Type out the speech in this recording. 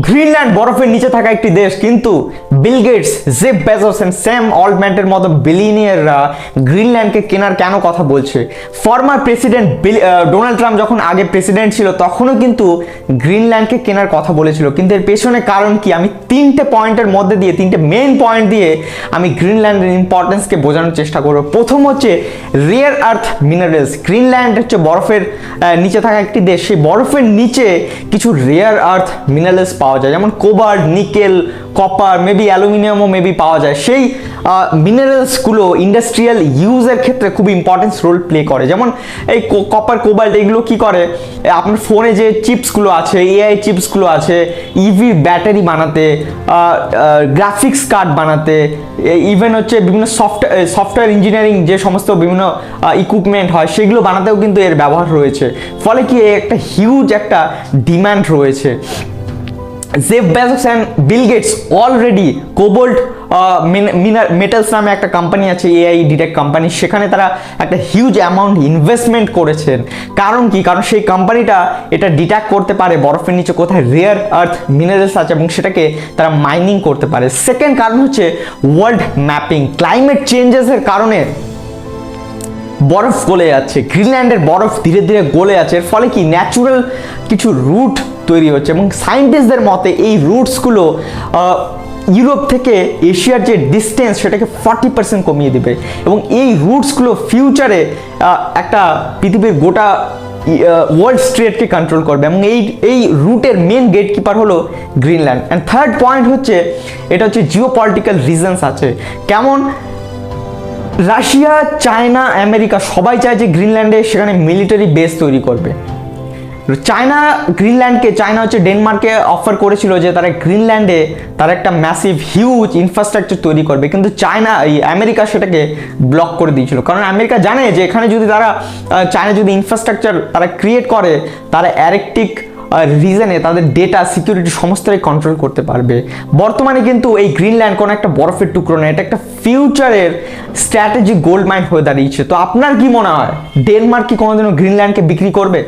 Greenland বরফের নিচে থাকা একটি দেশ, কিন্তু Bill Gates, Jeff Bezos and Sam অল্টম্যানের মতো বিলিয়নিয়াররা গ্রিনল্যান্ডকে কেনার কেন কথা বলছে? ফর্মার প্রেসিডেন্ট ডোনাল্ড ট্রাম্প যখন আগে প্রেসিডেন্ট ছিল তখনও কিন্তু গ্রিনল্যান্ডকে কেনার কথা বলেছিল, কিন্তু এর পেছনে কারণ কি? আমি তিনটে পয়েন্টের মধ্যে দিয়ে, তিনটে মেইন পয়েন্ট দিয়ে আমি গ্রিনল্যান্ডের ইম্পর্টেন্সকে বোঝানোর চেষ্টা করব। প্রথম হচ্ছে রেয়ার আর্থ মিনারেলস। গ্রিনল্যান্ড হচ্ছে বরফের নিচে থাকা একটি দেশ, সেই বরফের নিচে কিছু রেয়ার আর্থ মিনারেলস পাওয়া যায়, যেমন কোবাল্ট, নিকেল, কপার, মেবি অ্যালুমিনিয়ামও মেবি পাওয়া যায়। সেই মিনারেলসগুলো ইন্ডাস্ট্রিয়াল ইউজের ক্ষেত্রে খুব ইম্পর্টেন্স রোল প্লে করে। যেমন এই কপার, কোবাল্ট এগুলো কি করে, আপনার ফোনে যে চিপসগুলো আছে, এআই চিপসগুলো আছে, ইভি ব্যাটারি বানাতে, গ্রাফিক্স কার্ড বানাতে, ইভেন হচ্ছে বিভিন্ন সফটওয়্যার ইঞ্জিনিয়ারিং যে সমস্ত বিভিন্ন ইকুইপমেন্ট হয় সেগুলো বানাতেও কিন্তু এর ব্যবহার রয়েছে। ফলে কি একটা হিউজ একটা ডিমান্ড রয়েছে। Jeff Bezos and Bill Gates already cobalt metals নামে একটা কোম্পানি আছে, এআই ডিটেক্ট কোম্পানি, সেখানে তারা একটা হিউজ অ্যামাউন্ট ইনভেস্টমেন্ট করেছেন। কারণ কি? কারণ সেই কোম্পানিটা এটা ডিটেক্ট করতে পারে বরফের নিচে কোথায় রেয়ার আর্থ মিনারেলস আছে এবং সেটাকে তারা মাইনিং করতে পারে। সেকেন্ড কারণ হচ্ছে ওয়ার্ল্ড ম্যাপিং। ক্লাইমেট চেঞ্জেসের কারণে বরফ গলে যাচ্ছে, গ্রিনল্যান্ডের বরফ ধীরে ধীরে গলে যাচ্ছে। এর ফলে কি ন্যাচুরাল কিছু রুট তৈরি হচ্ছে এবং সায়েন্টিস্টদের মতে এই রুটসগুলো ইউরোপ থেকে এশিয়ার যে ডিস্টেন্স সেটাকে 40% কমিয়ে দেবে এবং এই রুটসগুলো ফিউচারে একটা পৃথিবীর গোটা ওয়ার্ল্ড স্ট্রেটকে কন্ট্রোল করবে এবং এই রুটের মেন গেটকিপার হলো গ্রিনল্যান্ড। অ্যান্ড থার্ড পয়েন্ট হচ্ছে, এটা হচ্ছে জিওপলিটিক্যাল রিজনস আছে। কেমন? রাশিয়া, চায়না, আমেরিকা সবাই চায় যে গ্রিনল্যান্ডে সেখানে মিলিটারি বেস তৈরি করবে। চায়না হচ্ছে ডেনমার্কে অফার করেছিল যে তারা গ্রিনল্যান্ডে তারা একটা ম্যাসিভ হিউজ ইনফ্রাস্ট্রাকচার তৈরি করবে, কিন্তু আমেরিকা সেটাকে ব্লক করে দিয়েছিল। কারণ আমেরিকা জানে যে এখানে যদি চায়না যদি ইনফ্রাস্ট্রাকচার তারা ক্রিয়েট করে, তারা অ্যারেকটিক রিজনে তাদের ডেটা সিকিউরিটি সমস্তটাই কন্ট্রোল করতে পারবে। বর্তমানে কিন্তু এই গ্রিনল্যান্ড কোনো একটা বরফের টুকরো না, এটা একটা ফিউচারের স্ট্র্যাটেজিক গোল্ড মাইন হয়ে দাঁড়িয়েছে। তো আপনার কি মনে হয়, ডেনমার্ক কি কোনোদিনও গ্রিনল্যান্ডকে বিক্রি করবে?